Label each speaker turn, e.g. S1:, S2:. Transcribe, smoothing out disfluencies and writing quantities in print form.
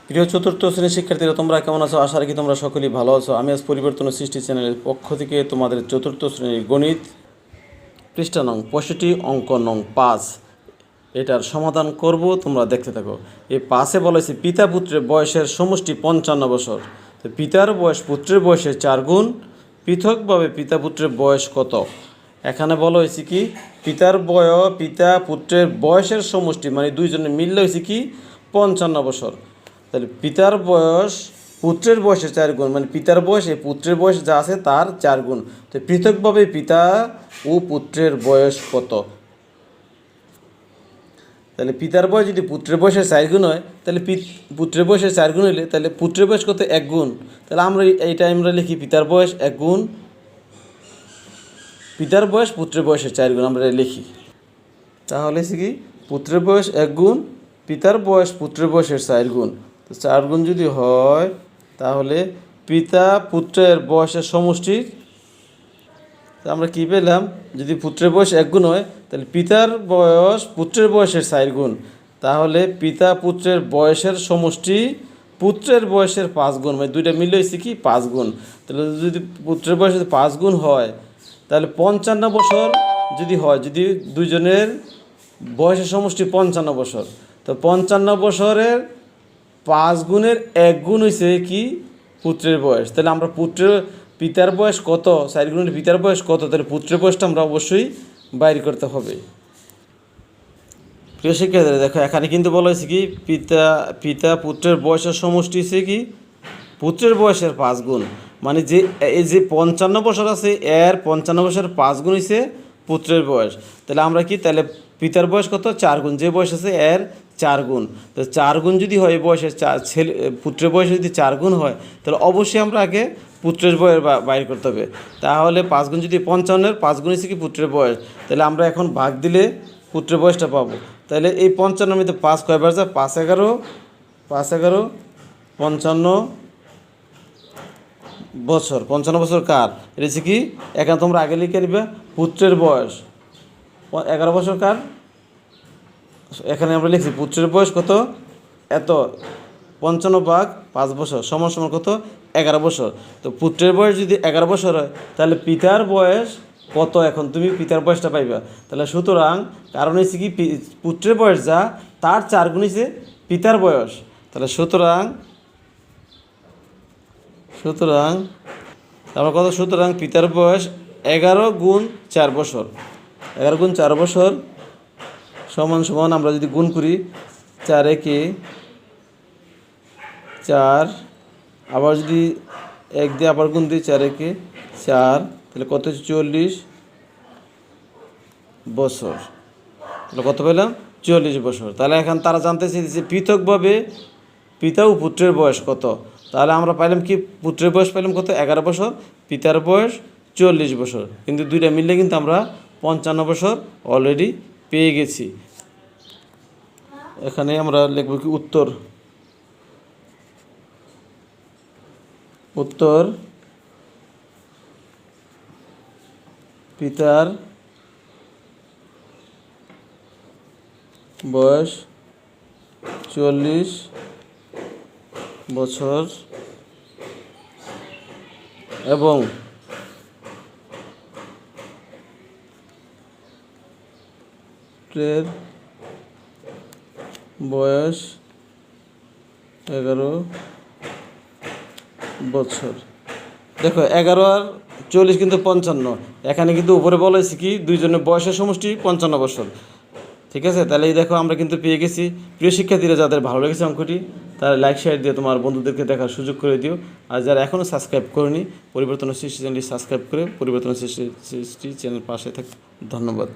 S1: প্রিয় চতুর্থ শ্রেণীর শিক্ষার্থীরা, তোমরা কেমন আছো? আশা রাখি তোমরা সকলেই ভালো আছো। আমি আজ পরিবর্তন ও সৃষ্টি চ্যানেলের পক্ষ থেকে তোমাদের চতুর্থ শ্রেণীর গণিত পৃষ্ঠা নং 65 অঙ্ক নং 5 এটার সমাধান করব। তোমরা দেখতে থাকো। এই 5-এ বলা হয়েছে পিতা পুত্রের বয়সের সমষ্টি 55 বছর। তো পিতার বয়স পুত্রের বয়সের 4 গুণ। পৃথকভাবে পিতা পুত্রের বয়স কত? এখানে বলা হয়েছে কি পিতা পুত্রের বয়সের সমষ্টি, মানে দুইজনের মিললে হয়েছে কি 55 বছর। তাহলে পিতার বয়স পুত্রের বয়সের 4 গুণ, মানে পিতার বয়স এই পুত্রের বয়স যা আছে তার 4 গুণ। তো পৃথকভাবে পিতা ও পুত্রের বয়স কত? তাহলে পিতার বয়স যদি পুত্রের বয়সের 4 গুণ হয়, তাহলে পুত্রের বয়সের 4 গুণ হলে তাহলে পুত্রের বয়স কত? 1 গুণ। তাহলে আমরা লিখি পিতার বয়স 1 গুণ, পিতার বয়স পুত্রের বয়সের 4 গুণ আমরা লিখি। তাহলে কি পুত্রের বয়স 1 গুণ, পিতার বয়স পুত্রের বয়সের 4 গুণ। তো 4 গুণ যদি হয় তাহলে পিতা পুত্রের বয়সের সমষ্টি আমরা কি পেলাম? যদি পুত্রের বয়স 1 গুণ হয় তাহলে পিতার বয়স পুত্রের বয়সের 4 গুণ। তাহলে পিতা পুত্রের বয়সের সমষ্টি পুত্রের বয়সের 5 গুণ, মানে দুইটা মিলে হয়েছে কি 5 গুণ। তাহলে যদি পুত্রের বয়সের 5 গুণ হয় তাহলে 55 বছর যদি হয়, যদি দুইজনের বয়সের সমষ্টি 55 বছর, তো 55 বছরের 5 গুণের 1 গুণ হয়েছে কি পুত্রের বয়স। তাহলে আমরা পিতার বয়স কত, 4 গুণের পিতার বয়স কত, তাহলে পুত্রের বয়সটা আমরা অবশ্যই বাইর করতে হবে। প্রিয় শিক্ষার্থীরা দেখো, এখানে কিন্তু বলা হয়েছে কি পিতা পুত্রের বয়সের সমষ্টি হচ্ছে কি পুত্রের বয়সের 5 গুণ, মানে এই যে 55 বছর আছে এর 55 বছরের 5 গুণ হচ্ছে পুত্রের বয়স। তাহলে আমরা কি তাহলে পিতার বয়স কত? 4 গুণ, যে বয়স আছে এর 4 গুণ। তো 4 গুণ যদি হয় এই বয়সের পুত্রের বয়স যদি 4 গুণ হয় তাহলে অবশ্যই আমরা আগে পুত্রের বয়স বাইর করতে হবে। তাহলে 5 গুণ যদি 55-এর 5 গুণ হচ্ছে কি পুত্রের বয়স, তাহলে আমরা এখন ভাগ দিলে পুত্রের বয়সটা পাবো। তাহলে এই 55 মধ্যে 5 কয়বার যায়? 5 11 55 বছর। 55 বছর কার? এটা হচ্ছে কি এখানে তোমরা আগে লিখে নিবে পুত্রের বয়স 11 বছর কার? এখানে আমরা লিখছি পুত্রের বয়স কত? এত 55 ভাগ 5 বছর সমান সমান কত? 11 বছর। তো পুত্রের বয়স যদি 11 বছর হয় তাহলে পিতার বয়স কত? এখন তুমি পিতার বয়সটা পাইবা। তাহলে সুতরাং কারণ হচ্ছে কি পুত্রের বয়স যা তার 4 গুণ হচ্ছে পিতার বয়স। তাহলে সুতরাং আমরা কত? সুতরাং পিতার বয়স 11 গুণ 4 বছর। 11 গুণ 4 বছর সমান সমান আমরা যদি গুণ করি 4 একে 4, আবার যদি 1 দিয়ে আবার গুণ দিই 4 একে 4, তাহলে কত হচ্ছে? 40 বছর। তাহলে কত পেলাম? 40 বছর। তাহলে এখন তারা জানতে চেয়েছে পৃথকভাবে পিতা ও পুত্রের বয়স কত। তাহলে আমরা পাইলাম কি পুত্রের বয়স পাইলাম কত? 11 বছর, পিতার বয়স 40 বছর, কিন্তু দুইটা মিললে কিন্তু আমরা 55 বছর অলরেডি পেয়ে গেছি। এখানে আমরা লিখব কি উত্তর পিতার বয়স 40 বছর এবং পুত্রের বয়স 11 বছর। দেখো 11 আর 40 কিন্তু 55, এখানে কিন্তু উপরে বলা হয়েছে কি দুইজনের বয়সের সমষ্টি 55 বছর। ঠিক আছে, তাহলে এই দেখো আমরা কিন্তু পেয়ে গেছি। প্রিয় শিক্ষার্থীরা, যাদের ভালো লেগেছে অঙ্কটি তারা লাইক শেয়ার দিয়ে তোমার বন্ধুদেরকে দেখার সুযোগ করে দিও। আর যারা এখনও সাবস্ক্রাইব করেনি পরিবর্তন সৃষ্টি চ্যানেলটি সাবস্ক্রাইব করে পরিবর্তন সৃষ্টি চ্যানেল পাশে থাক। ধন্যবাদ।